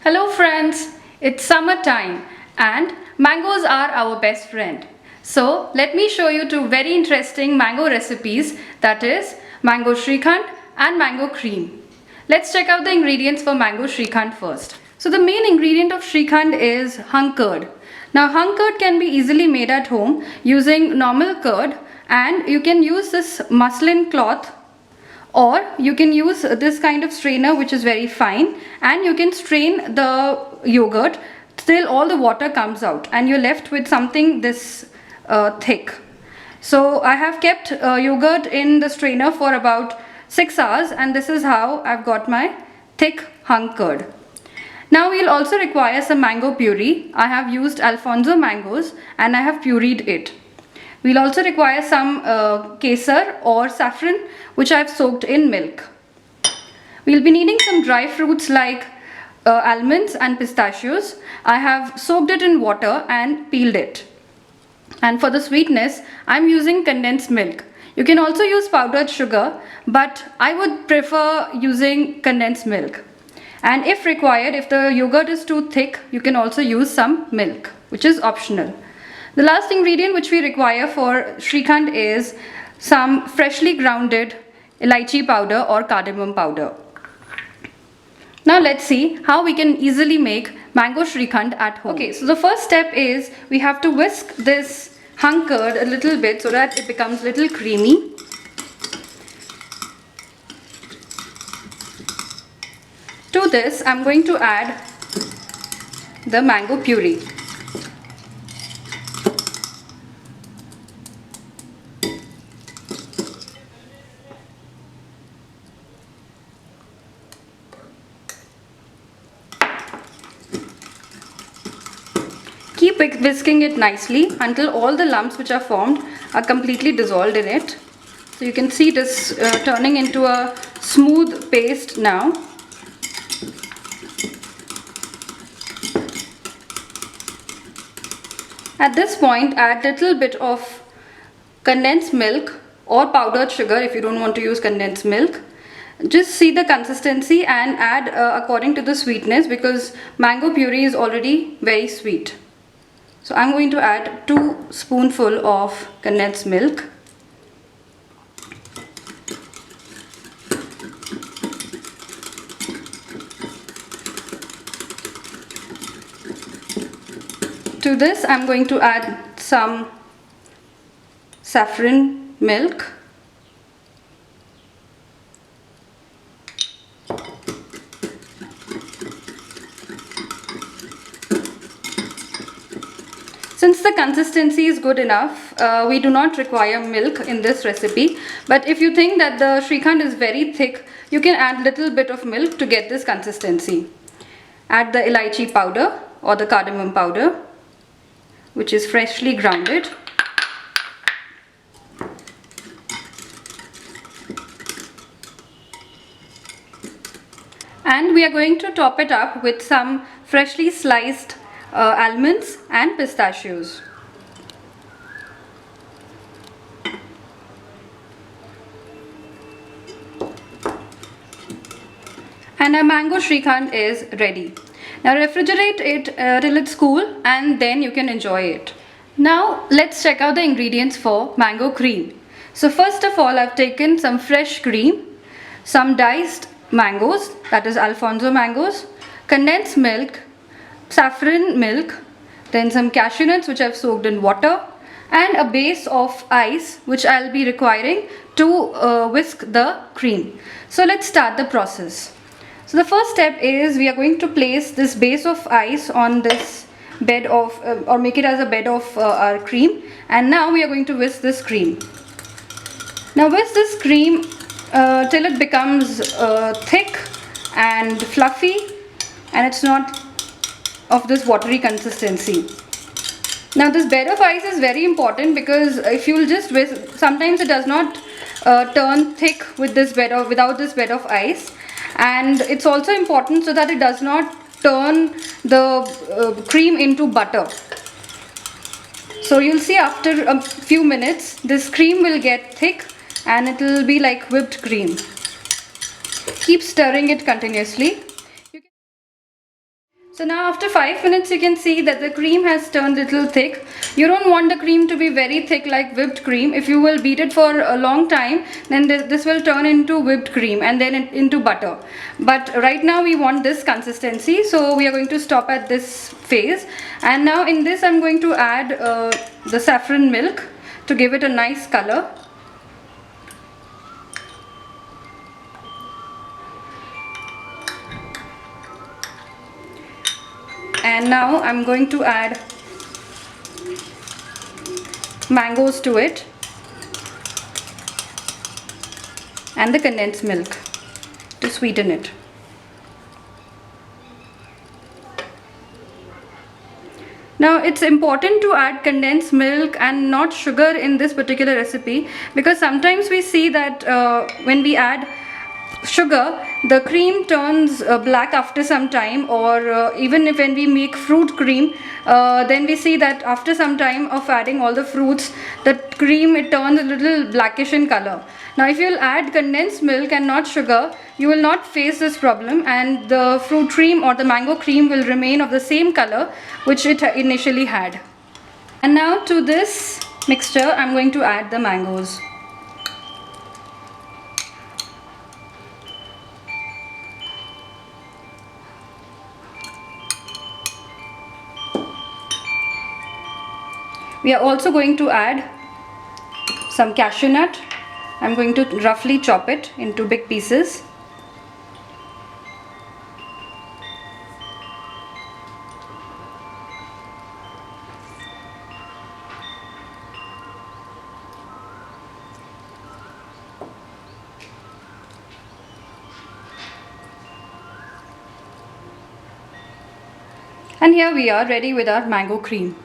Hello friends, it's summertime and mangoes are our best friend. So let me show you two very interesting mango recipes, that is mango Shrikhand and mango cream. Let's check out the ingredients for mango Shrikhand first. So the main ingredient of Shrikhand is hung curd. Now hung curd can be easily made at home using normal curd, and you can use this muslin cloth, or you can use this kind of strainer which is very fine, and you can strain the yogurt till all the water comes out and you're left with something this thick. So I have kept yogurt in the strainer for about 6 hours, and this is how I've got my thick hung curd. Now we'll also require some mango puree. I have used Alphonso mangoes and I have pureed it. We'll also require some kesar or saffron, which I've soaked in milk. We'll be needing some dry fruits like almonds and pistachios. I have soaked it in water and peeled it. And for the sweetness, I'm using condensed milk. You can also use powdered sugar, but I would prefer using condensed milk. And if required, if the yogurt is too thick, you can also use some milk, which is optional. The last ingredient which we require for Shrikhand is some freshly grounded elaichi powder or cardamom powder. Now let's see how we can easily make mango Shrikhand at home. Okay, so the first step is we have to whisk this hung curd a little bit so that it becomes a little creamy. To this, I'm going to add the mango puree. Keep whisking it nicely until all the lumps which are formed are completely dissolved in it. So you can see it is turning into a smooth paste now. At this point, add a little bit of condensed milk or powdered sugar if you don't want to use condensed milk. Just see the consistency and add according to the sweetness, because mango puree is already very sweet. So I'm going to add 2 spoonfuls of condensed milk. To this I'm going to add some saffron milk. Since the consistency is good enough, we do not require milk in this recipe. But if you think that the Shrikhand is very thick, you can add little bit of milk to get this consistency. Add the elaichi powder or the cardamom powder, which is freshly grounded. And we are going to top it up with some freshly sliced almonds and pistachios. And our mango Shrikhand is ready. Now refrigerate it till it's cool, and then you can enjoy it. Now let's check out the ingredients for mango cream. So first of all, I've taken some fresh cream, some diced mangoes, that is Alphonso mangoes, condensed milk, saffron milk, then some cashew nuts which I've soaked in water, and a base of ice which I'll be requiring to whisk the cream. So let's start the process. So the first step is we are going to place this base of ice on this bed of or make it as a bed of our cream, and now we are going to whisk this cream. Now whisk this cream till it becomes thick and fluffy, and it's not of this watery consistency. Now this bed of ice is very important, because if you'll just whisk, sometimes it does not turn thick with this bed of without this bed of ice, and it's also important so that it does not turn the cream into butter. So you'll see after a few minutes this cream will get thick and it will be like whipped cream. Keep stirring it continuously. So now after 5 minutes you can see that the cream has turned a little thick. You don't want the cream to be very thick like whipped cream. If you will beat it for a long time, then this will turn into whipped cream and then into butter. But right now we want this consistency, so we are going to stop at this phase. And now in this I'm going to add the saffron milk to give it a nice color. And now I'm going to add mangoes to it and the condensed milk to sweeten it. Now it's important to add condensed milk and not sugar in this particular recipe, because sometimes we see that when we add sugar, the cream turns black after some time, or even if when we make fruit cream, then we see that after some time of adding all the fruits, the cream, it turns a little blackish in color. Now if you'll add condensed milk and not sugar, you will not face this problem, and the fruit cream or the mango cream will remain of the same color which it initially had. And now to this mixture I'm going to add the mangoes. We are also going to add some cashew nut. I'm going to roughly chop it into big pieces. And here we are ready with our mango cream.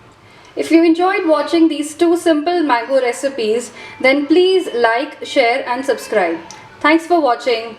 If you enjoyed watching these two simple mango recipes, then please like, share and subscribe. Thanks for watching.